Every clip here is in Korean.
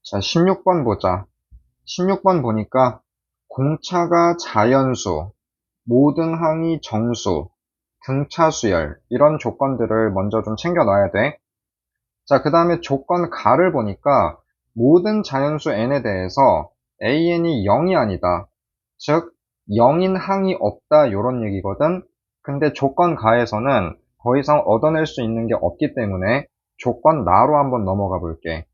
자, 16번 보자. 16번 보니까 공차가 자연수, 모든 항이 정수, 등차 수열 이런 조건들을 먼저 좀 챙겨놔야 돼. 자, 그 다음에 조건 가를 보니까 모든 자연수 n에 대해서 an이 0이 아니다. 즉 0인 항이 없다 요런 얘기거든. 근데 조건 가에서는 더 이상 얻어낼 수 있는 게 없기 때문에 조건 나로 한번 넘어가 볼게.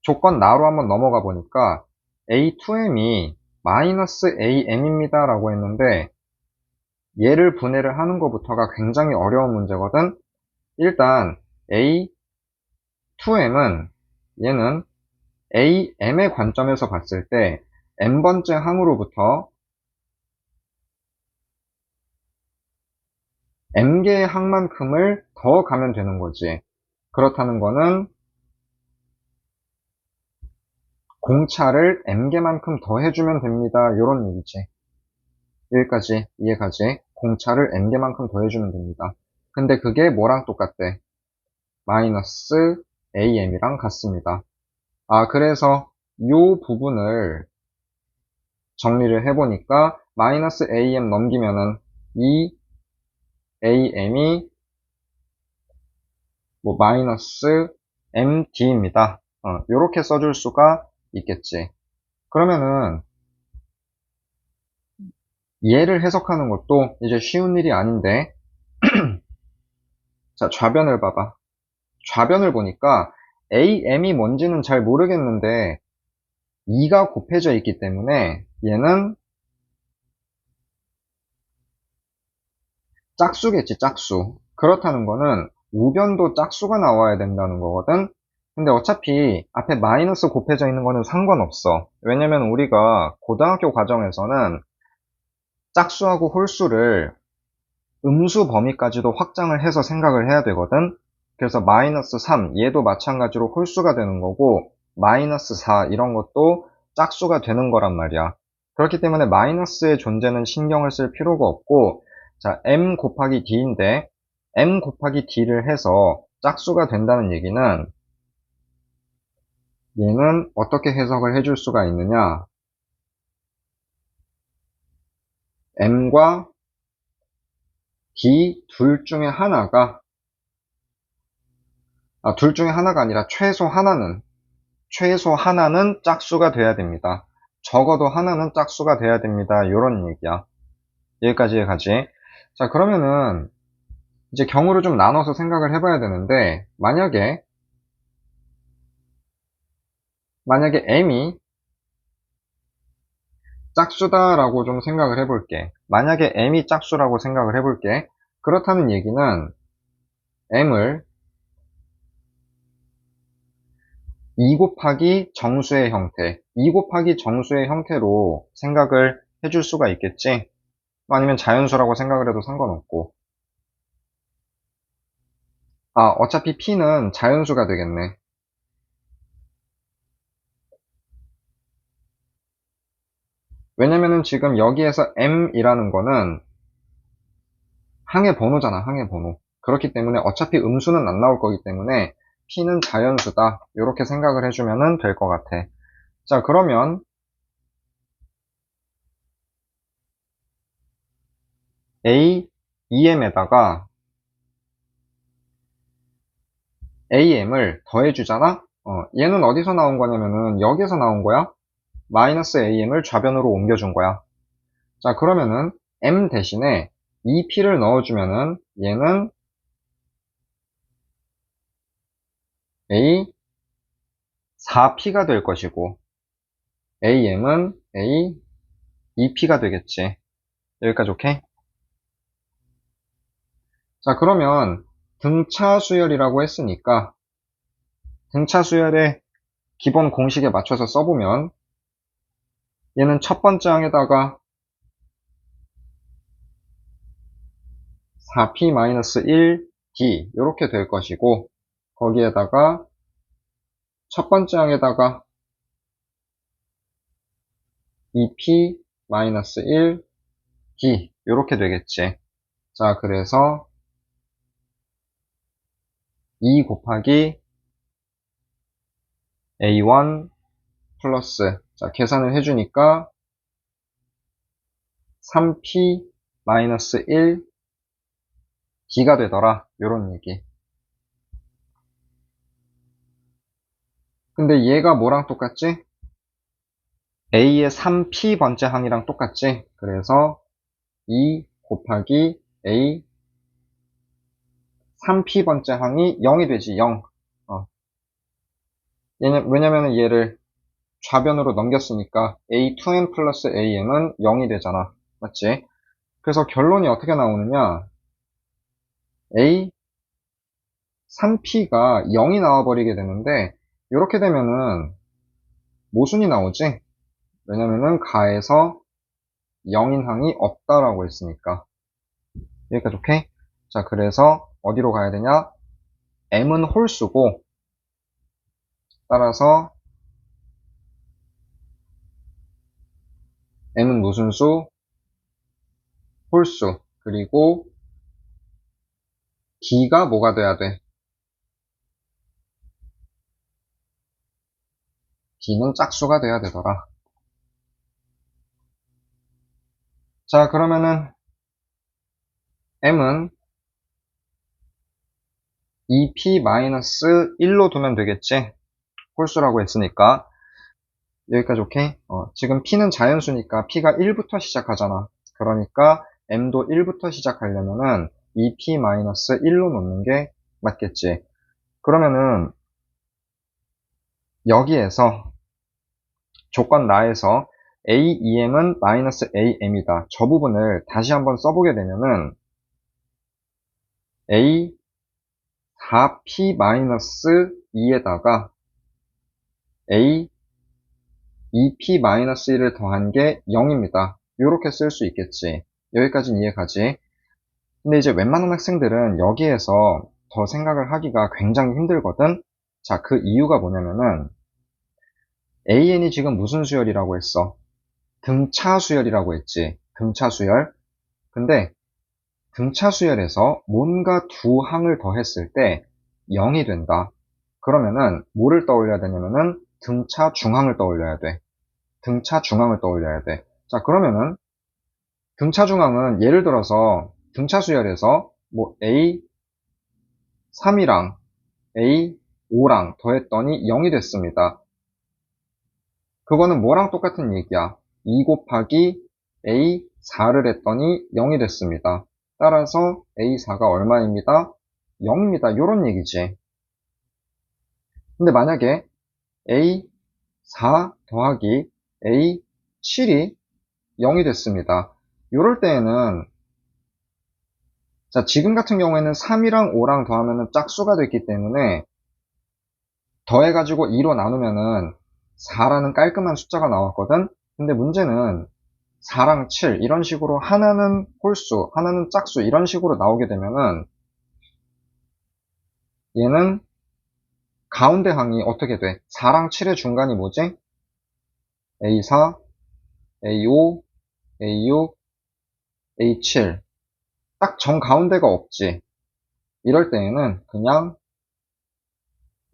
조건 나로 한번 넘어가 보니까 A2M이 -AM입니다 라고 했는데 얘를 분해를 하는 것부터가 굉장히 어려운 문제거든. 일단 A2M은 얘는 AM의 관점에서 봤을 때 n번째 항으로부터 m개의 항만큼을 더 가면 되는 거지. 그렇다는 거는 공차를 m개만큼 더 해주면 됩니다. 요런 얘기지. 여기까지 이해가지? 공차를 n개만큼 더해주면 됩니다. 근데 그게 뭐랑 똑같대? -am이랑 같습니다. 아, 그래서 요 부분을 정리를 해보니까 -am 넘기면은 이 am이 뭐 -md입니다. 요렇게 써줄 수가 있겠지. 그러면은 얘를 해석하는 것도 이제 쉬운 일이 아닌데 자, 좌변을 봐봐. 좌변을 보니까 AM이 뭔지는 잘 모르겠는데 2가 곱해져 있기 때문에 얘는 짝수겠지, 짝수. 그렇다는 거는 우변도 짝수가 나와야 된다는 거거든. 근데 어차피 앞에 마이너스 곱해져 있는 거는 상관없어. 왜냐면 우리가 고등학교 과정에서는 짝수하고 홀수를 음수 범위까지도 확장을 해서 생각을 해야 되거든. 그래서 -3 얘도 마찬가지로 홀수가 되는 거고 -4 이런 것도 짝수가 되는 거란 말이야. 그렇기 때문에 마이너스의 존재는 신경을 쓸 필요가 없고, 자, m 곱하기 d인데 m 곱하기 d를 해서 짝수가 된다는 얘기는 얘는 어떻게 해석을 해줄 수가 있느냐. m과 d 둘 중에 하나가 둘 중에 하나가 아니라 최소 하나는 짝수가 돼야 됩니다. 적어도 하나는 짝수가 돼야 됩니다. 이런 얘기야. 여기까지 가지. 자, 그러면은 이제 경우를 좀 나눠서 생각을 해봐야 되는데 만약에 m이 짝수다라고 좀 생각을 해볼게. 만약에 m이 짝수라고 생각을 해볼게. 그렇다는 얘기는 m을 2 곱하기 정수의 형태, 2 곱하기 정수의 형태로 생각을 해줄 수가 있겠지. 아니면 자연수라고 생각을 해도 상관없고. 어차피 p는 자연수가 되겠네. 왜냐면은 지금 여기에서 m이라는 거는 항의 번호잖아, 항의 번호. 그렇기 때문에 어차피 음수는 안 나올 거기 때문에 p는 자연수다. 이렇게 생각을 해주면 될 것 같아. 자, 그러면 a, em에다가 am을 더해주잖아? 얘는 어디서 나온 거냐면은 여기에서 나온 거야. -am을 좌변으로 옮겨준 거야. 자, 그러면은 m 대신에 2p를 넣어주면은 얘는 a 4p가 될 것이고 am은 a 2p가 되겠지. 여기까지 오케이? 자, 그러면 등차 수열이라고 했으니까 등차 수열의 기본 공식에 맞춰서 써보면 얘는 첫 번째 항에다가 4p-1d 이렇게 될 것이고 거기에다가 첫 번째 항에다가 2p-1d 이렇게 되겠지. 자, 그래서 2 곱하기 a1 플러스, 자, 계산을 해주니까 3p-1 d가 되더라. 요런 얘기. 근데 얘가 뭐랑 똑같지? a의 3p 번째 항이랑 똑같지? 그래서 2 곱하기 a 3p번째 항이 0이 되지, 0. 왜냐면 얘를 좌변으로 넘겼으니까 a2m 플러스 am은 0이 되잖아. 맞지? 그래서 결론이 어떻게 나오느냐? a 3p가 0이 나와버리게 되는데 이렇게 되면은 모순이 나오지? 왜냐면은 가에서 0인 항이 없다라고 했으니까. 여기까지 오케이? 자, 그래서 어디로 가야 되냐? m은 홀수고 따라서 m은 무슨 수? 홀수. 그리고 d가 뭐가 돼야 돼? d는 짝수가 돼야 되더라. 자, 그러면은 m은 2p-1로 두면 되겠지? 홀수라고 했으니까. 여기까지 오케이? 지금 p는 자연수니까 p가 1부터 시작하잖아. 그러니까 m도 1부터 시작하려면은 2p-1로 놓는 게 맞겠지. 그러면은 여기에서 조건 나에서 a2m은 마이너스 am이다. 저 부분을 다시 한번 써보게 되면은 a 4p-2에다가 a 2p-1을 더한 게 0입니다. 이렇게 쓸 수 있겠지. 여기까지는 이해가지. 근데 이제 웬만한 학생들은 여기에서 더 생각을 하기가 굉장히 힘들거든. 자, 그 이유가 뭐냐면은 an이 지금 무슨 수열이라고 했어? 등차 수열이라고 했지. 등차 수열. 근데 등차 수열에서 뭔가 두 항을 더했을 때 0이 된다. 그러면은 뭐를 떠올려야 되냐면은 등차 중항을 떠올려야 돼. 등차 중항을 떠올려야 돼. 자, 그러면은 등차 중항은 예를 들어서 등차 수열에서 뭐 A3이랑 A5랑 더했더니 0이 됐습니다. 그거는 뭐랑 똑같은 얘기야? 2 곱하기 A4를 했더니 0이 됐습니다. 따라서 A4가 얼마입니다? 0입니다. 요런 얘기지. 근데 만약에 A4 더하기 A7이 0이 됐습니다. 요럴 때에는 자, 지금 같은 경우에는 3이랑 5랑 더하면 짝수가 됐기 때문에 더해가지고 2로 나누면은 4라는 깔끔한 숫자가 나왔거든? 근데 문제는 4랑 7 이런 식으로 하나는 홀수, 하나는 짝수 이런 식으로 나오게 되면은 얘는 가운데 항이 어떻게 돼? 4랑 7의 중간이 뭐지? A4, A5, A6, A7 딱 정 가운데가 없지. 이럴 때에는 그냥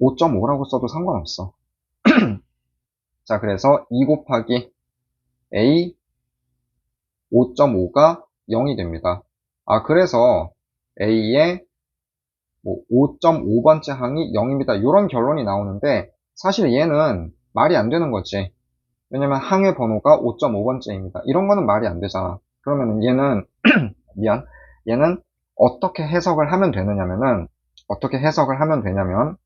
5.5라고 써도 상관없어. 자, 그래서 2 곱하기 A 5.5가 0이 됩니다. 그래서 A의 5.5번째 항이 0입니다. 이런 결론이 나오는데 사실 얘는 말이 안 되는 거지. 왜냐면 항의 번호가 5.5번째입니다. 이런 거는 말이 안 되잖아. 그러면 얘는 얘는 어떻게 해석을 하면 되느냐면은 어떻게 해석을 하면 되냐면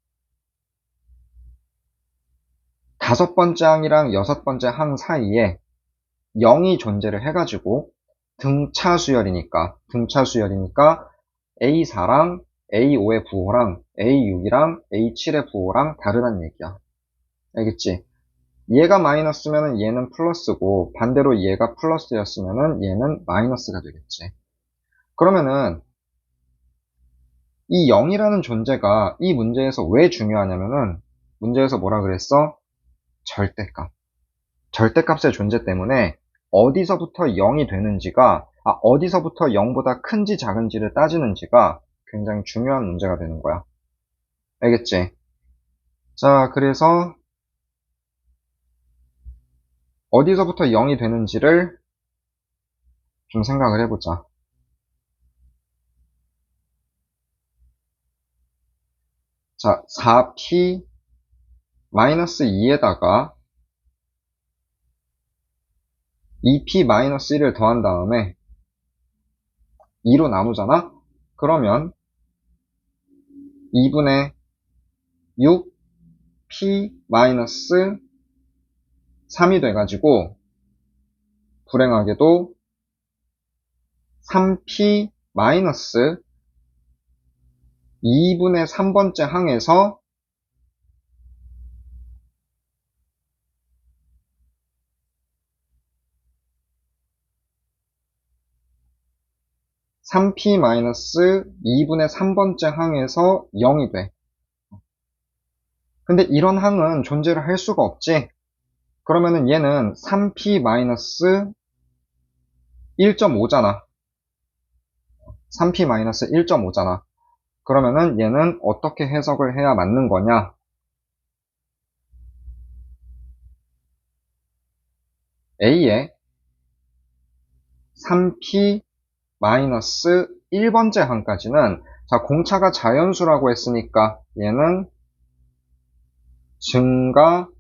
5번째 항이랑 6번째 항 사이에 0이 존재를 해가지고 등차 수열이니까 A4랑 A5의 부호랑 A6이랑 A7의 부호랑 다르다는 얘기야. 알겠지? 얘가 마이너스면은 얘는 플러스고 반대로 얘가 플러스였으면은 얘는 마이너스가 되겠지. 그러면은 이 0이라는 존재가 이 문제에서 왜 중요하냐면은 문제에서 뭐라 그랬어? 절대값. 절대값의 존재 때문에 어디서부터 0이 되는지가 어디서부터 0보다 큰지 작은지를 따지는지가 굉장히 중요한 문제가 되는 거야. 알겠지? 자, 그래서 어디서부터 0이 되는지를 좀 생각을 해보자. 자, 4p-2에다가 2p-1을 더한 다음에 2로 나누잖아? 그러면 2분의 6p-3이 돼가지고 불행하게도 3p-2분의 3번째 항에서 3p-2분의 3번째 항에서 0이 돼. 근데 이런 항은 존재를 할 수가 없지. 그러면은 얘는 3p-1.5잖아. 3p-1.5잖아. 그러면은 얘는 어떻게 해석을 해야 맞는 거냐? A의 3p-1번째 항까지는, 자, 공차가 자연수라고 했으니까 얘는 증가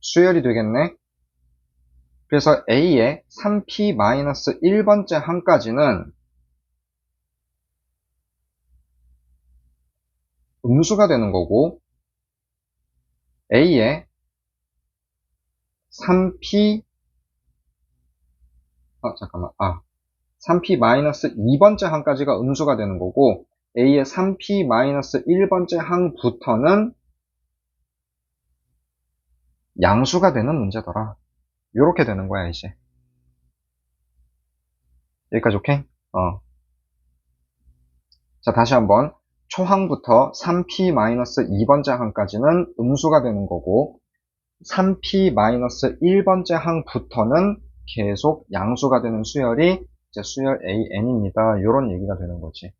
수열이 되겠네. 그래서 A의 3p-1번째 항까지는 음수가 되는 거고, A의 3p-2번째 항까지가 음수가 되는 거고, A의 3p-1번째 항부터는 양수가 되는 문제더라. 요렇게 되는 거야, 이제. 여기까지 오케이? 자, 다시 한번. 초항부터 3p-2번째 항까지는 음수가 되는 거고, 3p-1번째 항부터는 계속 양수가 되는 수열이 이제 수열 AN입니다. 요런 얘기가 되는 거지.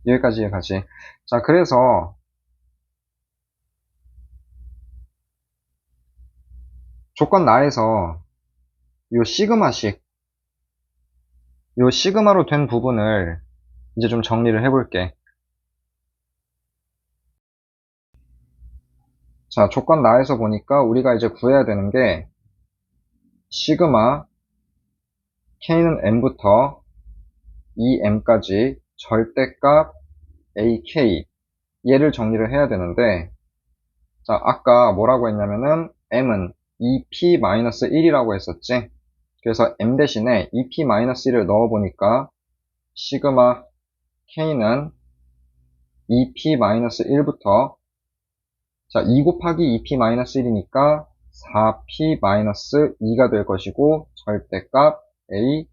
여기까지 이해가지. 자, 그래서 조건 나에서 요 시그마로 된 부분을 이제 좀 정리를 해볼게. 자, 조건 나에서 보니까 우리가 이제 구해야 되는 게 시그마 k는 m부터 2m까지 절대값 ak 얘를 정리를 해야 되는데, 자, 아까 뭐라고 했냐면은 m은 2p-1이라고 했었지. 그래서 m 대신에 2p-1을 넣어보니까 시그마 k는 2p-1부터, 자, 2 곱하기 2p-1이니까 4p-2가 될 것이고, 절대값 a,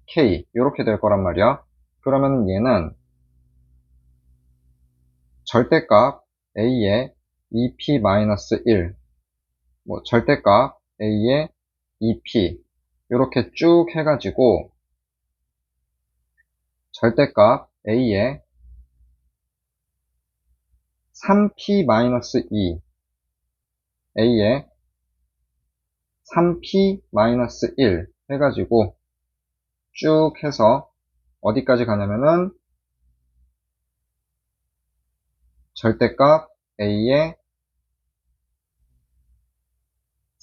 k 이렇게 될 거란 말이야. 그러면 얘는 절대값 a의 2p-1, 뭐 절대값 a의 2p 이렇게 쭉 해가지고 절대값 a의 3p-2, a의 3p-1 해가지고 쭉 해서 어디까지 가냐면은 절대값 a의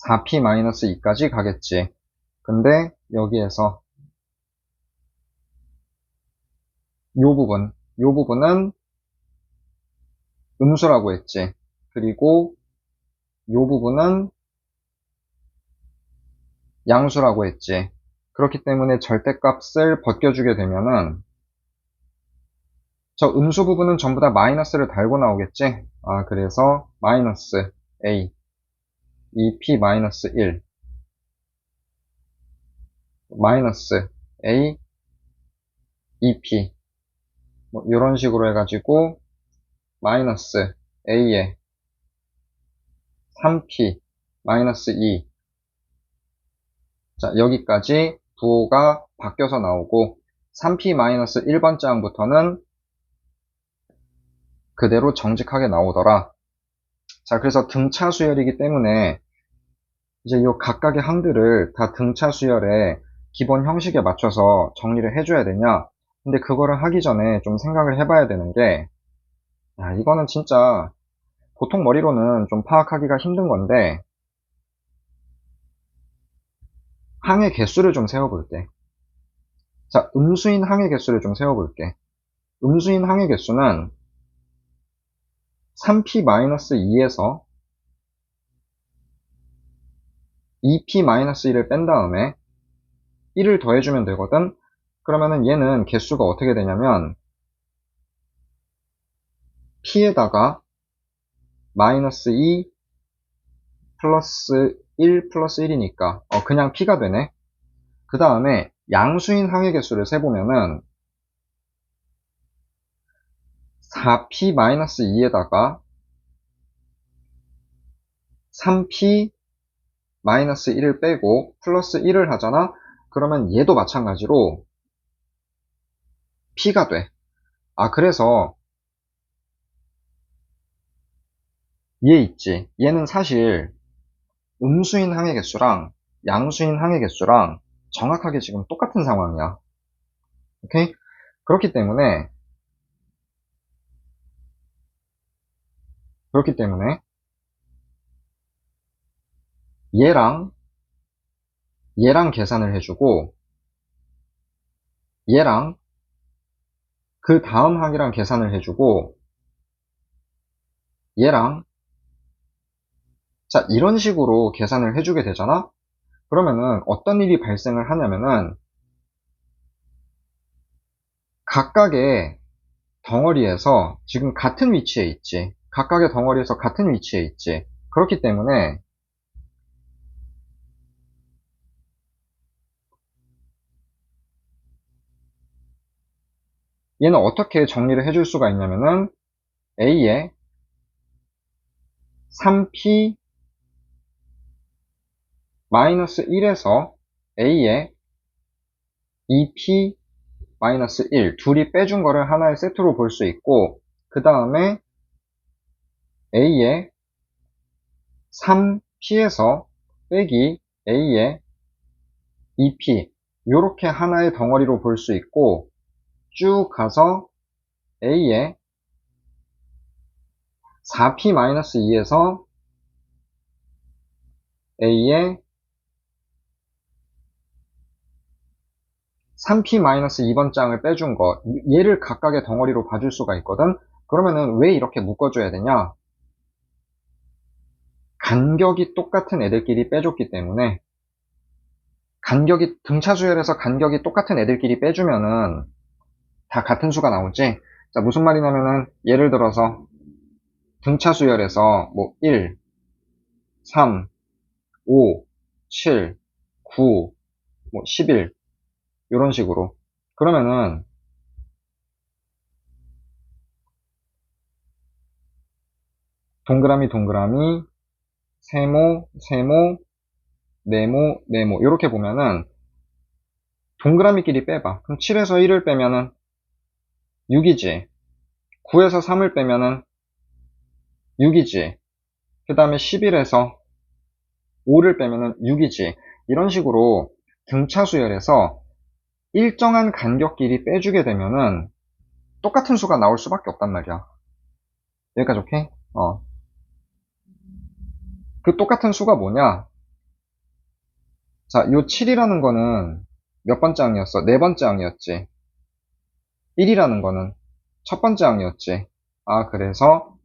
4p-2까지 가겠지. 근데 여기에서 요 부분은 음수라고 했지. 그리고 요 부분은 양수라고 했지. 그렇기 때문에 절대값을 벗겨주게 되면은 저 음수 부분은 전부 다 마이너스를 달고 나오겠지. 그래서 마이너스 a 2p-1 마이너스 a 2p 뭐 이런 식으로 해가지고 마이너스 a의 3p-2, 자, 여기까지 부호가 바뀌어서 나오고 3p-1번째 항부터는 그대로 정직하게 나오더라. 자, 그래서 등차 수열이기 때문에 이제 이 각각의 항들을 다 등차 수열의 기본 형식에 맞춰서 정리를 해줘야 되냐? 근데 그거를 하기 전에 좀 생각을 해봐야 되는 게, 야, 이거는 진짜 보통 머리로는 좀 파악하기가 힘든 건데, 항의 개수를 좀 세워볼게. 자, 음수인 항의 개수를 좀 세워볼게. 음수인 항의 개수는 3p-2에서 2p-1을 뺀 다음에 1을 더해주면 되거든? 그러면은 얘는 개수가 어떻게 되냐면 p에다가 마이너스 2 플러스 1 플러스 1이니까 그냥 p가 되네. 그 다음에 양수인 항의 개수를 세보면은 4p-2에다가 3p-1을 빼고 플러스 1을 하잖아? 그러면 얘도 마찬가지로 p가 돼. 그래서 얘 있지. 얘는 사실 음수인 항의 개수랑 양수인 항의 개수랑 정확하게 지금 똑같은 상황이야. 오케이? 그렇기 때문에 얘랑 계산을 해주고 얘랑 그 다음 항이랑 계산을 해주고 얘랑 자 이런 식으로 계산을 해주게 되잖아. 그러면은 어떤 일이 발생을 하냐면은 각각의 덩어리에서 지금 같은 위치에 있지. 각각의 덩어리에서 같은 위치에 있지. 그렇기 때문에 얘는 어떻게 정리를 해줄 수가 있냐면은 A에 3p 1에서 A에 2p 1 둘이 빼준 거를 하나의 세트로 볼 수 있고 그 다음에 A에 3p에서 빼기 A에 2p 요렇게 하나의 덩어리로 볼 수 있고 쭉 가서 A에 4p-2에서 A에 3p-2번 장을 빼준 거 얘를 각각의 덩어리로 봐줄 수가 있거든. 그러면은 왜 이렇게 묶어줘야 되냐? 간격이 똑같은 애들끼리 빼줬기 때문에 등차 수열에서 간격이 똑같은 애들끼리 빼주면은 다 같은 수가 나오지. 자, 무슨 말이냐면은 예를 들어서 등차 수열에서 뭐 1, 3, 5, 7, 9, 뭐 11 이런 식으로 그러면은 동그라미 세모 네모 이렇게 보면은 동그라미끼리 빼봐. 그럼 7에서 1을 빼면은 6이지. 9에서 3을 빼면은 6이지. 그 다음에 11에서 5를 빼면은 6이지. 이런 식으로 등차 수열에서 일정한 간격끼리 빼주게 되면은 똑같은 수가 나올 수밖에 없단 말이야. 여기까지 오케이? 그 똑같은 수가 뭐냐? 자, 요 7이라는 거는 몇 번째 항이었어? 네 번째 항이었지. 1이라는 거는 첫 번째 항이었지. 그래서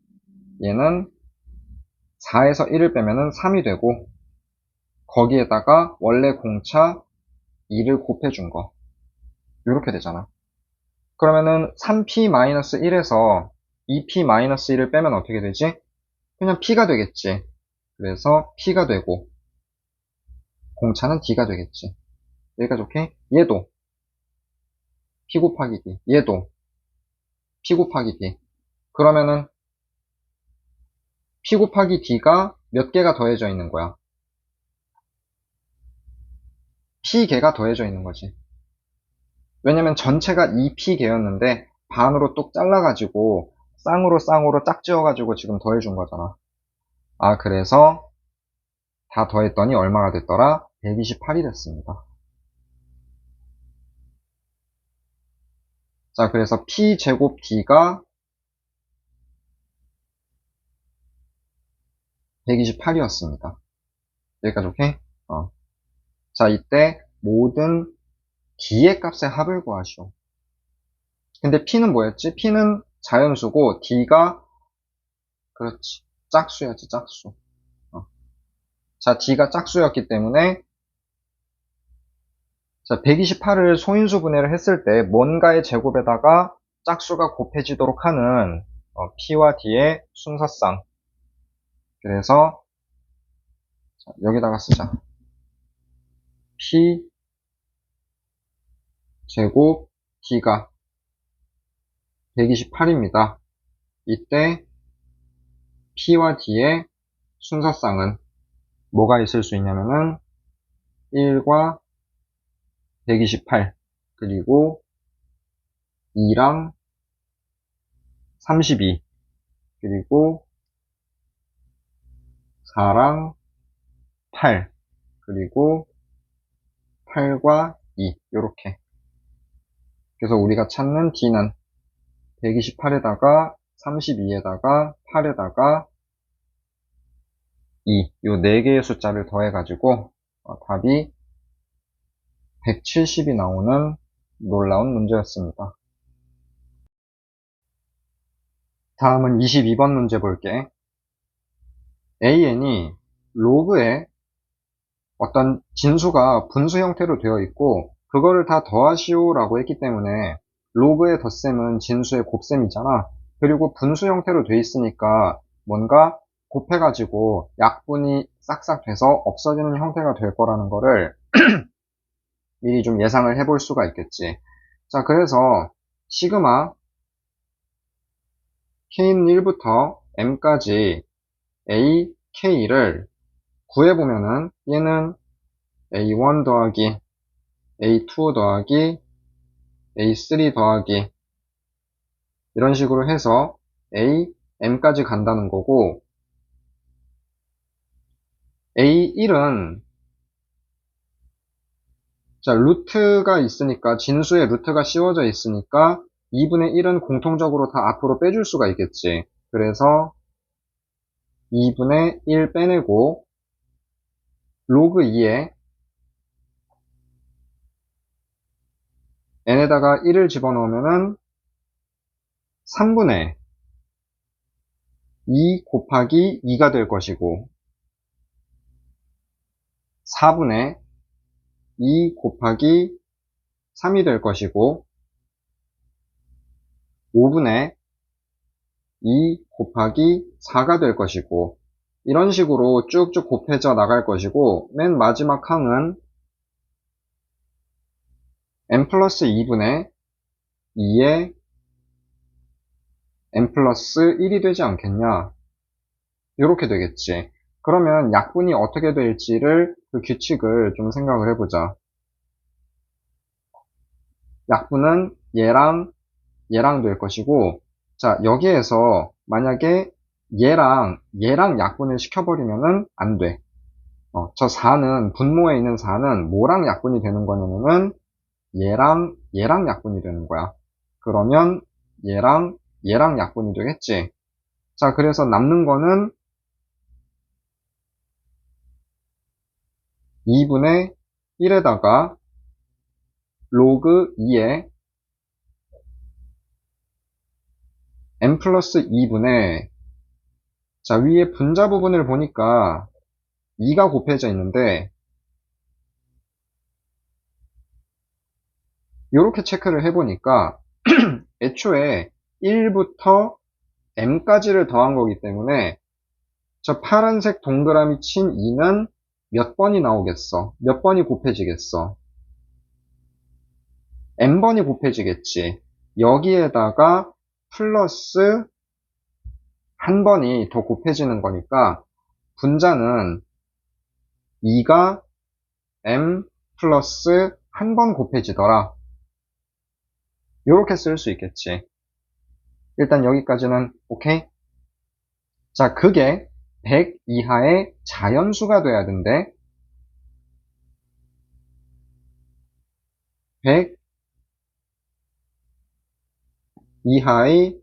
얘는 4에서 1을 빼면은 3이 되고 거기에다가 원래 공차 2를 곱해준 거. 이렇게 되잖아. 그러면은 3p-1에서 2p-1을 빼면 어떻게 되지? 그냥 p가 되겠지. 그래서 p가 되고 공차는 d가 되겠지. 여기까지 오케이? 얘도 p 곱하기 d, 얘도 p 곱하기 d. 그러면은 p 곱하기 d가 몇 개가 더해져 있는 거야? p개가 더해져 있는 거지. 왜냐면 전체가 2p개였는데 반으로 뚝 잘라가지고 쌍으로 짝지어가지고 지금 더해준 거잖아. 그래서 다 더했더니 얼마가 됐더라? 128이 됐습니다. 자, 그래서 P제곱 D가 128이었습니다. 여기까지 오케이? 자, 이때 모든 D의 값의 합을 구하시오. 근데 P는 뭐였지? P는 자연수고 D가 그렇지. 짝수였지, 짝수. 자, D가 짝수였기 때문에 자, 128을 소인수 분해를 했을 때 뭔가의 제곱에다가 짝수가 곱해지도록 하는 P와 D의 순서상. 그래서 자, 여기다가 쓰자. P 제곱 D가 128입니다. 이때 P와 D의 순서상은 뭐가 있을 수 있냐면은 1과 128 그리고 2랑 32 그리고 4랑 8 그리고 8과 2 요렇게. 그래서 우리가 찾는 D는 128에다가 32에다가 8에다가 2 요 4개의 숫자를 더해가지고 답이 170이 나오는 놀라운 문제였습니다. 다음은 22번 문제 볼게. AN이 로그에 어떤 진수가 분수 형태로 되어 있고 그거를 다 더하시오 라고 했기 때문에 로그의 덧셈은 진수의 곱셈이잖아. 그리고 분수 형태로 되어 있으니까 뭔가 곱해가지고 약분이 싹싹 돼서 없어지는 형태가 될 거라는 거를 미리 좀 예상을 해볼 수가 있겠지. 자, 그래서 시그마 k는 1부터 m까지 a, k를 구해보면은 얘는 a1 더하기 a2 더하기 a3 더하기 이런 식으로 해서 a, m까지 간다는 거고 a1은 자, 루트가 있으니까 진수의 루트가 씌워져 있으니까 2분의 1은 공통적으로 다 앞으로 빼줄 수가 있겠지. 그래서 2분의 1 빼내고 로그 2에 n에다가 1을 집어넣으면은 3분의 2 곱하기 2가 될 것이고 4분의 2 곱하기 3이 될 것이고 5분의 2 곱하기 4가 될 것이고 이런 식으로 쭉쭉 곱해져 나갈 것이고 맨 마지막 항은 n 플러스 2분의 2에 n 플러스 1이 되지 않겠냐 이렇게 되겠지. 그러면 약분이 어떻게 될지를 그 규칙을 좀 생각을 해보자. 약분은 얘랑 될 것이고 자 여기에서 만약에 얘랑 약분을 시켜버리면은 안 돼. 저 4는 분모에 있는 4는 뭐랑 약분이 되는 거냐면은 얘랑 약분이 되는 거야. 그러면 얘랑 약분이 되겠지. 자 그래서 남는 거는 2분의 1에다가 로그 2에 n 플러스 2분의 자 위에 분자 부분을 보니까 2가 곱해져 있는데 이렇게 체크를 해보니까 애초에 1부터 m까지를 더한 거기 때문에 저 파란색 동그라미 친 2는 몇 번이 나오겠어? 몇 번이 곱해지겠어? n번이 곱해지겠지. 여기에다가 플러스 한 번이 더 곱해지는 거니까 분자는 2가 m 플러스 한 번 곱해지더라. 이렇게 쓸 수 있겠지. 일단 여기까지는 오케이? 자, 그게 100 이하의 자연수가 돼야 된대. 100 이하의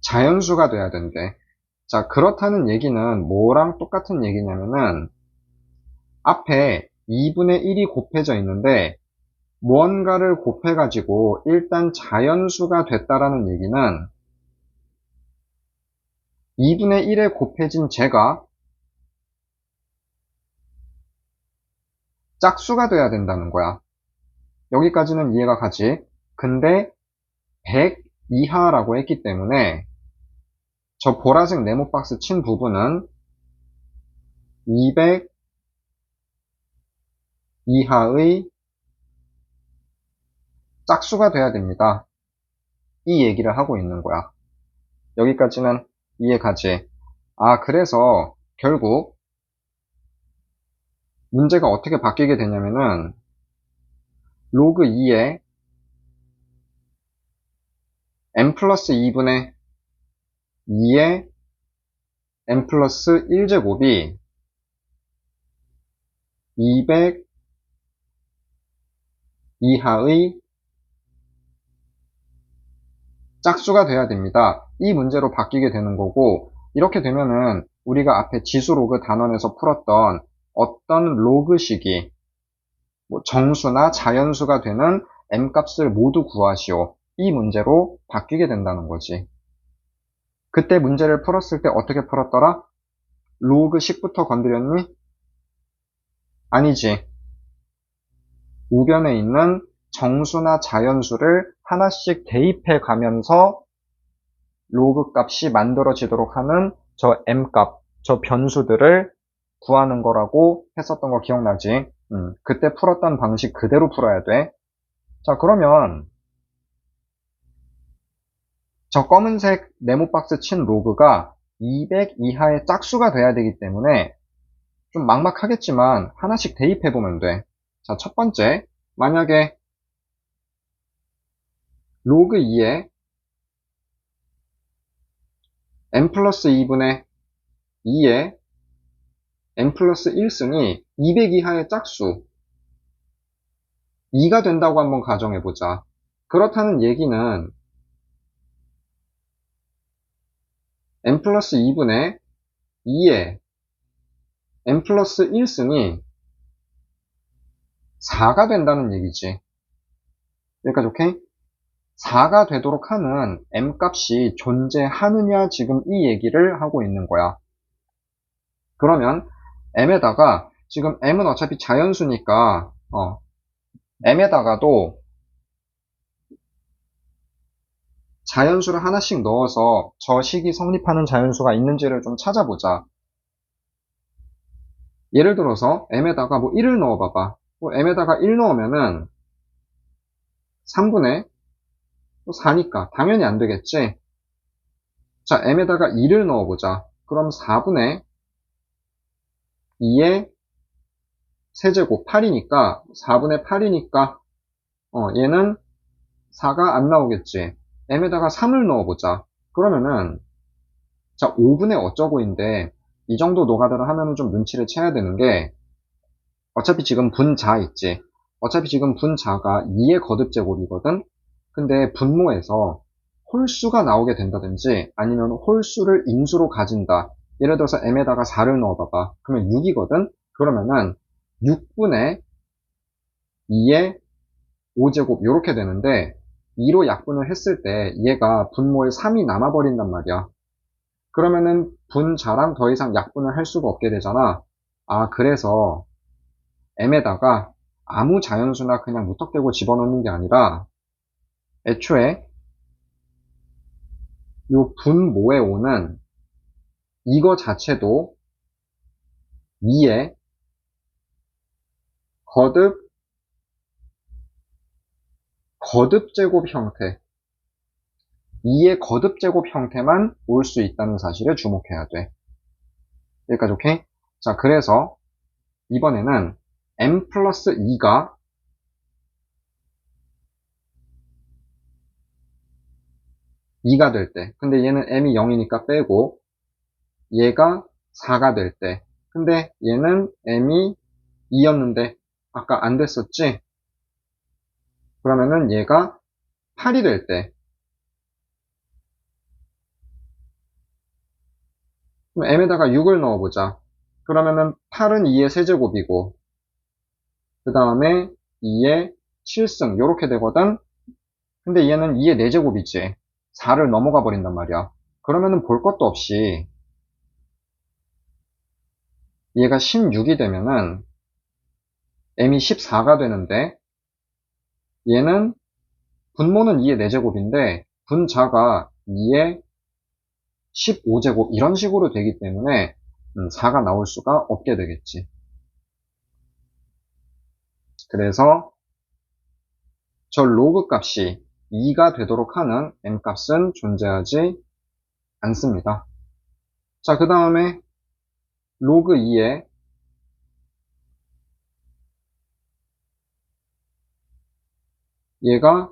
자연수가 돼야 된대. 자, 그렇다는 얘기는 뭐랑 똑같은 얘기냐면은 앞에 2분의 1이 곱해져 있는데 무언가를 곱해가지고 일단 자연수가 됐다라는 얘기는 2분의 1에 곱해진 제가 짝수가 돼야 된다는 거야. 여기까지는 이해가 가지. 근데 100 이하라고 했기 때문에 저 보라색 네모 박스 친 부분은 200 이하의 짝수가 돼야 됩니다. 이 얘기를 하고 있는 거야. 여기까지는 이해 가지. 아, 그래서 결국 문제가 어떻게 바뀌게 되냐면은 로그 2에 n 플러스 2분의 2의 n 플러스 1제곱이 200 이하의 짝수가 돼야 됩니다. 이 문제로 바뀌게 되는 거고, 이렇게 되면은 우리가 앞에 지수 로그 단원에서 풀었던 어떤 로그식이 뭐 정수나 자연수가 되는 m 값을 모두 구하시오. 이 문제로 바뀌게 된다는 거지. 그때 문제를 풀었을 때 어떻게 풀었더라? 로그식부터 건드렸니? 아니지. 우변에 있는 정수나 자연수를 하나씩 대입해 가면서 로그 값이 만들어지도록 하는 저 m 값, 저 변수들을 구하는 거라고 했었던 거 기억나지? 그때 풀었던 방식 그대로 풀어야 돼. 자, 그러면 저 검은색 네모박스 친 로그가 200 이하의 짝수가 돼야 되기 때문에 좀 막막하겠지만 하나씩 대입해 보면 돼. 자, 첫 번째, 만약에 로그 2에 n 플러스 2분의 2에 n 플러스 1승이 200 이하의 짝수 2가 된다고 한번 가정해보자. 그렇다는 얘기는 n 플러스 2분의 2에 n 플러스 1승이 4가 된다는 얘기지. 여기까지 오케이? 4가 되도록 하는 m 값이 존재하느냐 지금 이 얘기를 하고 있는 거야. 그러면 m에다가 지금 m은 어차피 자연수니까 m에다가도 자연수를 하나씩 넣어서 저 식이 성립하는 자연수가 있는지를 좀 찾아보자. 예를 들어서 m에다가 뭐 1을 넣어봐봐. 뭐 m에다가 1 넣으면은 3분의 4니까 당연히 안 되겠지. 자, m에다가 2를 넣어보자. 그럼 4분의 2의 세제곱 8이니까 4분의 8이니까 얘는 4가 안 나오겠지. m에다가 3을 넣어보자. 그러면은 자 5분의 어쩌고인데 이 정도 노가다를 하면은 좀 눈치를 채야 되는 게 어차피 지금 분자 있지. 어차피 지금 분자가 2의 거듭제곱이거든. 근데 분모에서 홀수가 나오게 된다든지 아니면 홀수를 인수로 가진다. 예를 들어서 m에다가 4를 넣어봐봐. 그러면 6이거든. 그러면은 6분의 2의 5제곱 이렇게 되는데 2로 약분을 했을 때 얘가 분모에 3이 남아버린단 말이야. 그러면은 분자랑 더 이상 약분을 할 수가 없게 되잖아. 아, 그래서 m에다가 아무 자연수나 그냥 무턱대고 집어넣는 게 아니라 애초에 요 분모에 오는 이거 자체도 2의 거듭제곱 형태 2의 거듭제곱 형태만 올 수 있다는 사실에 주목해야 돼. 여기까지 오케이? 자, 그래서 이번에는 m 플러스 2가 2가 될 때. 근데 얘는 m이 0이니까 빼고, 얘가 4가 될 때. 근데 얘는 m이 2였는데, 아까 안 됐었지? 그러면은 얘가 8이 될 때. 그럼 m에다가 6을 넣어보자. 그러면은 8은 2의 세제곱이고, 그 다음에 2의 7승, 요렇게 되거든? 근데 얘는 2의 4제곱이지. 4를 넘어가 버린단 말이야. 그러면은 볼 것도 없이 얘가 16이 되면은 m이 14가 되는데 얘는 분모는 2의 4제곱인데 분자가 2의 15제곱 이런 식으로 되기 때문에 4가 나올 수가 없게 되겠지. 그래서 저 로그 값이 2가 되도록 하는 m 값은 존재하지 않습니다. 자, 그 다음에 로그 2에 얘가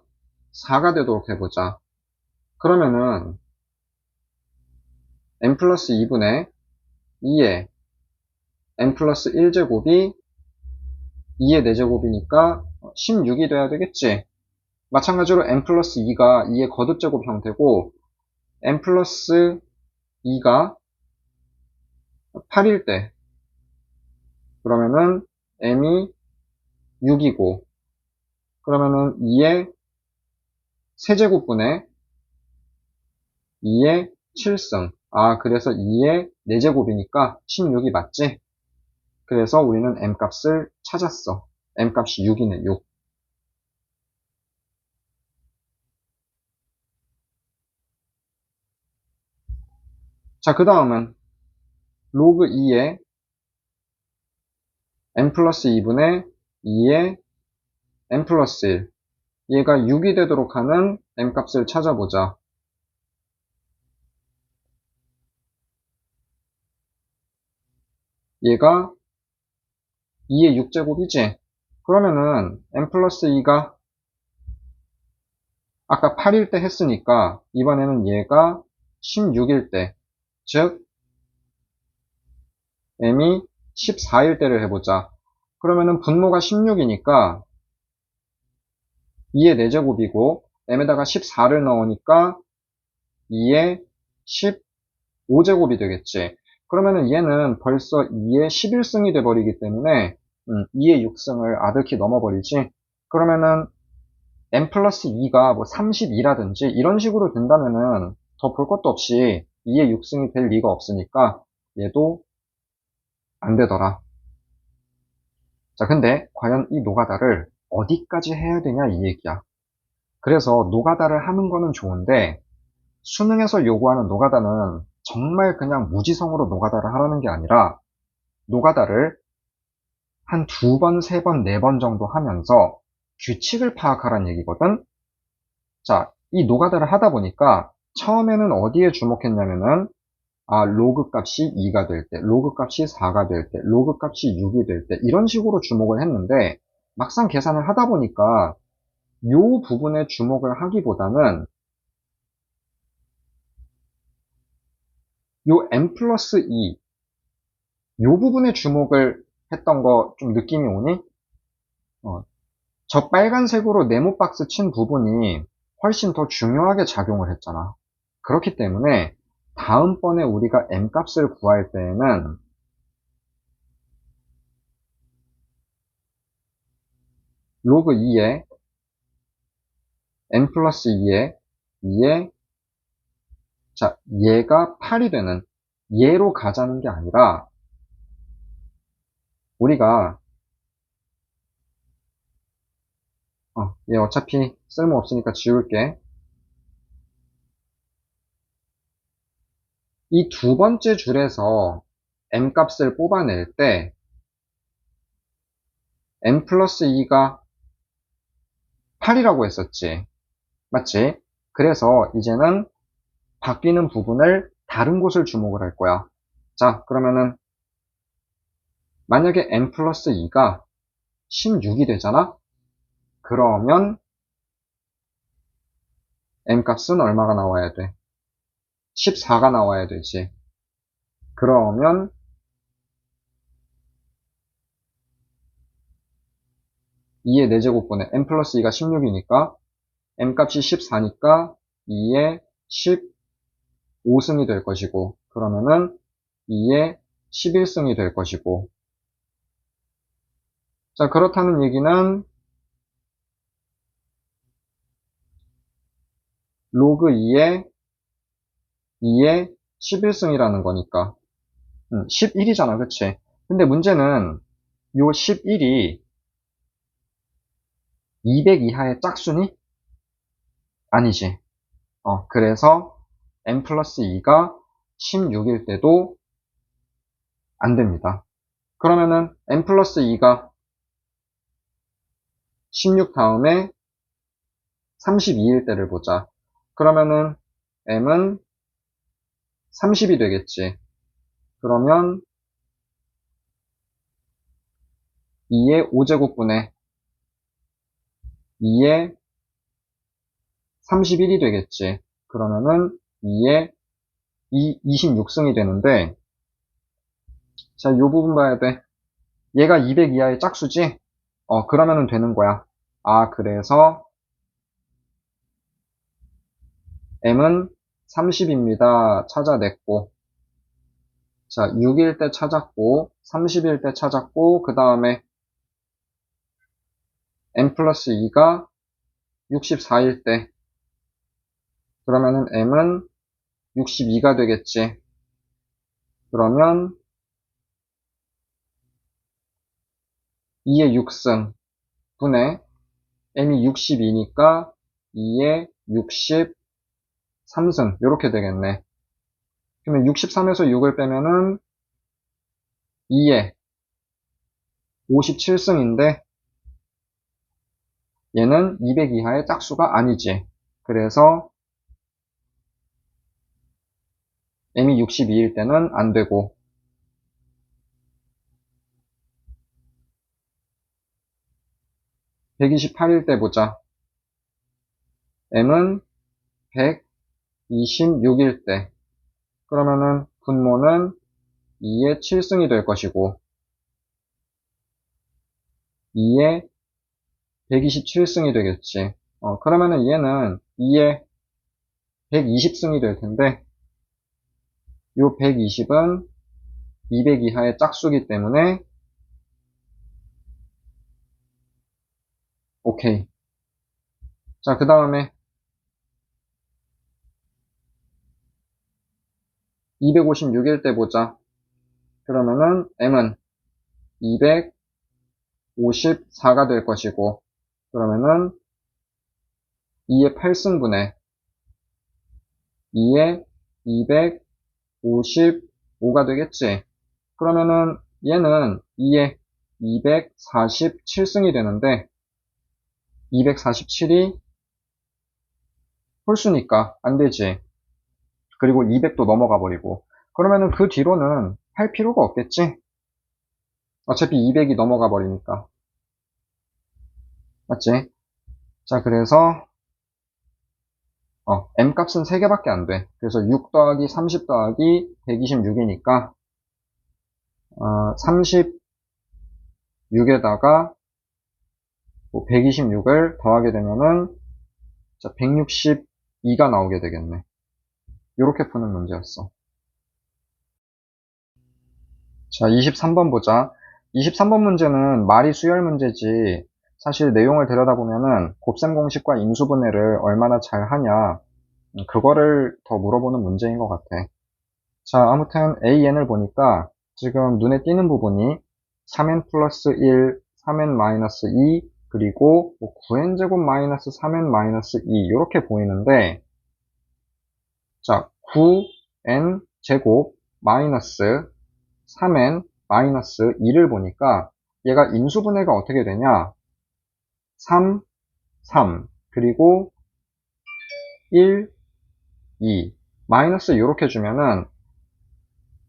4가 되도록 해보자. 그러면은 n 플러스 2분의 2에 n 플러스 1제곱이 2의 4제곱이니까 16이 돼야 되겠지. 마찬가지로 n 플러스 2가 2의 거듭제곱 형태고 n 플러스 2가 8일 때 그러면은 m이 6이고 그러면은 2의 세제곱분의 2의 7승 그래서 2의 4제곱이니까 16이 맞지? 그래서 우리는 m 값을 찾았어. m 값이 6이네 6. 자, 그 다음은 로그 2의 n 플러스 2분의 2의 n 플러스 1 얘가 6이 되도록 하는 m 값을 찾아보자. 얘가 2의 6제곱이지? 그러면은 n 플러스 2가 아까 8일 때 했으니까 이번에는 얘가 16일 때, 즉 m이 14일 때를 해보자. 그러면은 분모가 16이니까 2의 4제곱이고 m에다가 14를 넣으니까 2의 15제곱이 되겠지. 그러면은 얘는 벌써 2의 11승이 돼버리기 때문에 2의 6승을 아득히 넘어버리지. 그러면은 n 플러스 2가 뭐 32라든지 이런 식으로 된다면은 더 볼 것도 없이 2의 6승이 될 리가 없으니까 얘도 안 되더라. 자, 근데 과연 이 노가다를 어디까지 해야 되냐 이 얘기야. 그래서 노가다를 하는 거는 좋은데 수능에서 요구하는 노가다는 정말 그냥 무지성으로 노가다를 하라는 게 아니라 노가다를 한 2번, 3번, 4번 정도 하면서 규칙을 파악하라는 얘기거든. 자, 이 노가다를 하다 보니까 처음에는 어디에 주목했냐면은 로그 값이 2가 될 때, 로그 값이 4가 될 때, 로그 값이 6이 될 때 이런 식으로 주목을 했는데 막상 계산을 하다 보니까 요 부분에 주목을 하기보다는 요 n 플러스 2, 요 부분에 주목을 했던 거 좀 느낌이 오니? 저 빨간색으로 네모 박스 친 부분이 훨씬 더 중요하게 작용을 했잖아. 그렇기 때문에 다음번에 우리가 m 값을 구할 때에는 로그 2에 n 플러스 2에 자, 얘가 8이 되는 얘로 가자는 게 아니라 우리가 얘 어차피 쓸모없으니까 지울게. 이 두 번째 줄에서 m 값을 뽑아낼 때 n 플러스 2가 8이라고 했었지. 맞지? 그래서 이제는 바뀌는 부분을 다른 곳을 주목을 할 거야. 자, 그러면은 만약에 n 플러스 2가 16이 되잖아? 그러면 m 값은 얼마가 나와야 돼? 14가 나와야 되지. 그러면 2의 4제곱분의 m 플러스 2가 16이니까 m 값이 14니까 2의 15승이 될 것이고, 그러면은 2의 11승이 될 것이고. 자, 그렇다는 얘기는 로그 2의 11승이라는 거니까 11이잖아, 그치? 근데 문제는 요 11이 200 이하의 짝수니? 아니지. 그래서 m 플러스 2가 16일 때도 안 됩니다. 그러면은 m 플러스 2가 16 다음에 32일 때를 보자. 그러면은 m은 30이 되겠지. 그러면 2의 5제곱분의 2의 31이 되겠지. 그러면은 2의 26승이 되는데, 자, 요 부분 봐야 돼. 얘가 200 이하의 짝수지? 그러면은 되는 거야. 그래서 m은 30입니다. 찾아냈고, 자, 6일 때 찾았고, 30일 때 찾았고, 그 다음에 m 플러스 2가 64일 때, 그러면은 m은 62가 되겠지. 그러면 2의 6승 분의 m이 62니까 2의 63승 이렇게 되겠네. 그러면 63에서 6을 빼면은 2의 57승인데 얘는 200 이하의 짝수가 아니지. 그래서 m이 62일 때는 안 되고, 128일 때 보자. m은 126일 때. 그러면은 분모는 2의 7승이 될 것이고, 2의 127승이 되겠지. 그러면은 얘는 2의 120승이 될 텐데, 요 120은 200 이하의 짝수기 때문에 오케이. 자, 그 다음에 256일 때 보자. 그러면은 m은 254가 될 것이고, 그러면은 2의 8승분의 2의 255가 되겠지. 그러면은 얘는 2의 247승이 되는데 247이 홀수니까 안 되지. 그리고 200도 넘어가 버리고. 그러면은 그 뒤로는 할 필요가 없겠지? 어차피 200이 넘어가 버리니까. 맞지? 자, 그래서 m 값은 3개밖에 안 돼. 그래서 6 더하기 30 더하기 126이니까 36에다가 126을 더하게 되면은 162가 나오게 되겠네. 이렇게 푸는 문제였어. 자, 23번 보자. 23번 문제는 말이 수열 문제지. 사실 내용을 들여다보면은 곱셈 공식과 인수분해를 얼마나 잘 하냐, 그거를 더 물어보는 문제인 것 같아. 자, 아무튼 AN을 보니까 지금 눈에 띄는 부분이 3n 플러스 1, 3n 마이너스 2, 그리고 9n 제곱 마이너스 3n 마이너스 2 이렇게 보이는데, 자, 9n 제곱 마이너스 3n 마이너스 2를 보니까 얘가 인수분해가 어떻게 되냐? 3, 3, 그리고 1, 2, 마이너스 이렇게 주면은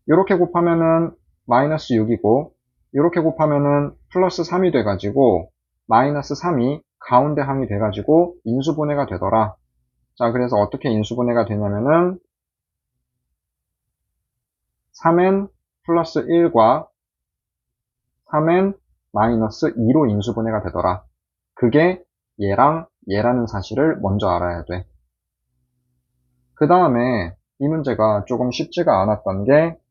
이렇게 곱하면은 마이너스 6이고 이렇게 곱하면은 플러스 3이 돼가지고 마이너스 3이 가운데 항이 돼가지고 인수분해가 되더라. 자, 그래서 어떻게 인수분해가 되냐면은 3n 플러스 1과 3n 마이너스 2로 인수분해가 되더라. 그게 얘랑 얘라는 사실을 먼저 알아야 돼. 그 다음에 이 문제가 조금 쉽지가 않았던 게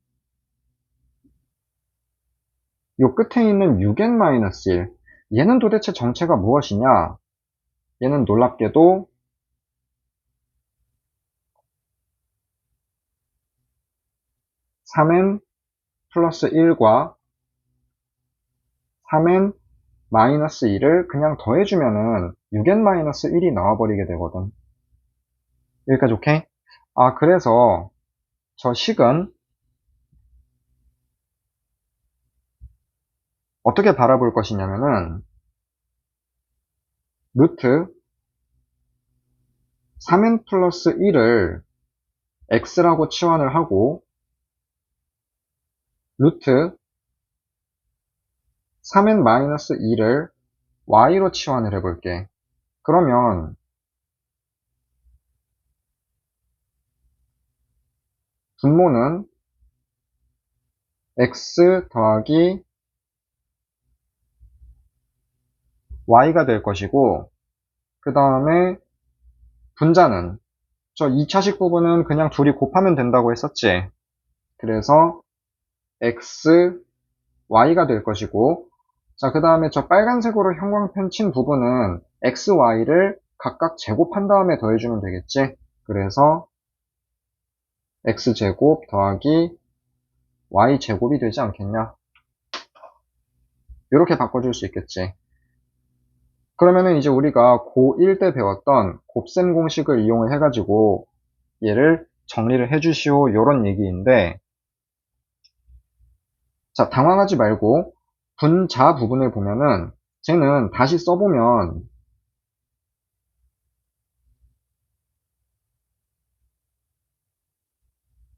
요 끝에 있는 6n-1 얘는 도대체 정체가 무엇이냐? 얘는 놀랍게도 3n 플러스 1과 3n 마이너스 2를 그냥 더해주면은 6n-1이 나와버리게 되거든. 여기까지 오케이? 아, 그래서 저 식은 어떻게 바라볼 것이냐면은 루트 3n 플러스 1을 x라고 치환을 하고 루트 3n 마이너스 2를 y로 치환을 해볼게. 그러면 분모는 x 더하기 y가 될 것이고 그 다음에 분자는 저 2차식 부분은 그냥 둘이 곱하면 된다고 했었지. 그래서 x, y가 될 것이고 자, 그 다음에 저 빨간색으로 형광펜 친 부분은 x, y를 각각 제곱한 다음에 더해주면 되겠지. 그래서 x제곱 더하기 y제곱이 되지 않겠냐. 이렇게 바꿔줄 수 있겠지. 그러면은 이제 우리가 고1 때 배웠던 곱셈 공식을 이용을 해가지고 얘를 정리를 해주시오 요런 얘기인데 자, 당황하지 말고 분자 부분을 보면은 쟤는 다시 써보면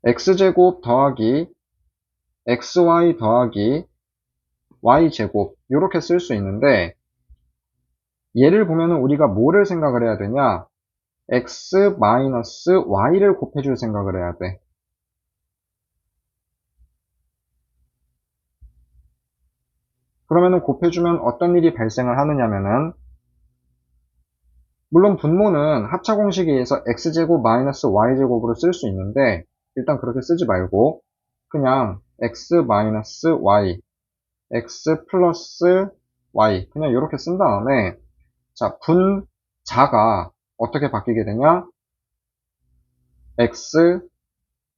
x제곱 더하기 xy 더하기 y제곱 이렇게 쓸 수 있는데 얘를 보면은 우리가 뭐를 생각을 해야 되냐 x 마이너스 y를 곱해줄 생각을 해야 돼. 그러면은 곱해주면 어떤 일이 발생을 하느냐면은 물론 분모는 합차 공식에 의해서 x제곱 마이너스 y제곱으로 쓸 수 있는데 일단 그렇게 쓰지 말고 그냥 x 마이너스 y x 플러스 y 그냥 이렇게 쓴 다음에 자 분자가 어떻게 바뀌게 되냐 x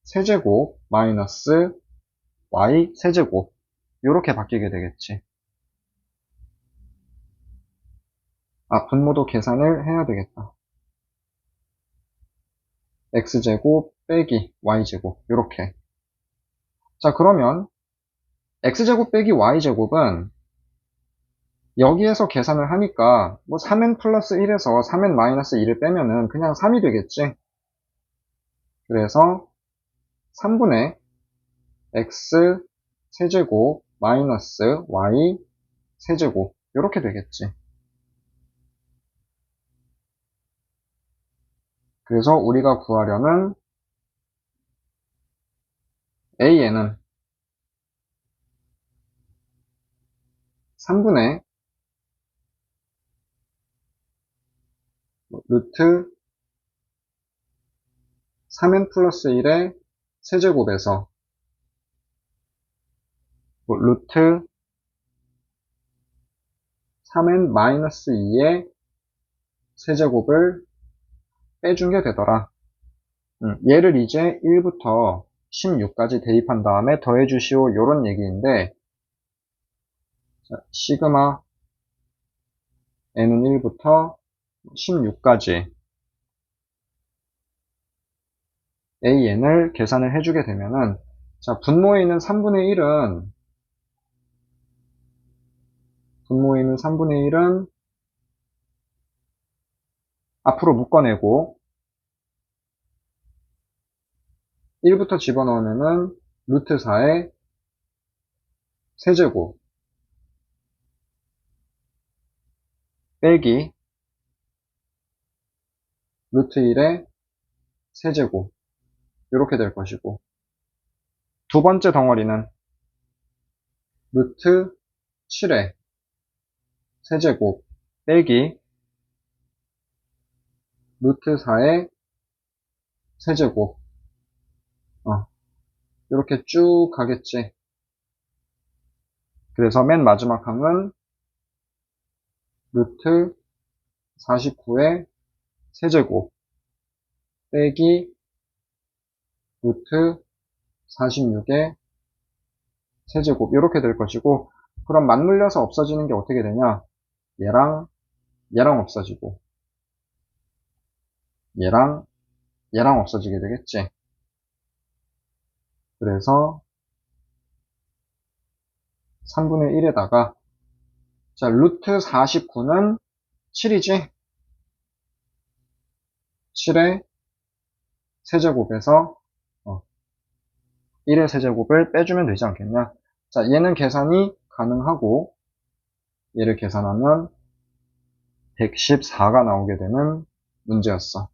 세제곱 마이너스 y 세제곱 이렇게 바뀌게 되겠지. 아 분모도 계산을 해야 되겠다. x제곱 빼기 y제곱 이렇게 자 그러면 x제곱 빼기 y제곱은 여기에서 계산을 하니까 뭐 3n 플러스 1에서 3n 마이너스 2를 빼면은 그냥 3이 되겠지. 그래서 3분의 x 세제곱 마이너스 y 세제곱 이렇게 되겠지. 그래서 우리가 구하려는 a에는 3분의 루트 3n 플러스 1의 세제곱에서 루트 3n 마이너스 2의 세제곱을 빼준 게 되더라. 얘를 이제 1부터 16까지 대입한 다음에 더해주시오 요런 얘기인데 자, 시그마 n은 1부터 16까지 an을 계산을 해주게 되면은 자 분모에 있는 3분의 1은 앞으로 묶어내고 1부터 집어넣으면은 루트 4의 세제곱 빼기 루트 1의 세제곱 이렇게 될 것이고, 두 번째 덩어리는 루트 7의 세제곱 빼기 루트 4의 세제곱. 이렇게 쭉 가겠지. 그래서 맨 마지막 항은 루트 49의 세제곱 빼기 루트 46의 세제곱 이렇게 될 것이고, 그럼 맞물려서 없어지는 게 어떻게 되냐? 얘랑 없어지고 얘랑 없어지게 되겠지. 그래서 3분의 1에다가, 자, 루트 49는 7이지? 7의 세제곱에서 1의 세제곱을 빼주면 되지 않겠냐? 자, 얘는 계산이 가능하고 얘를 계산하면 114가 나오게 되는 문제였어.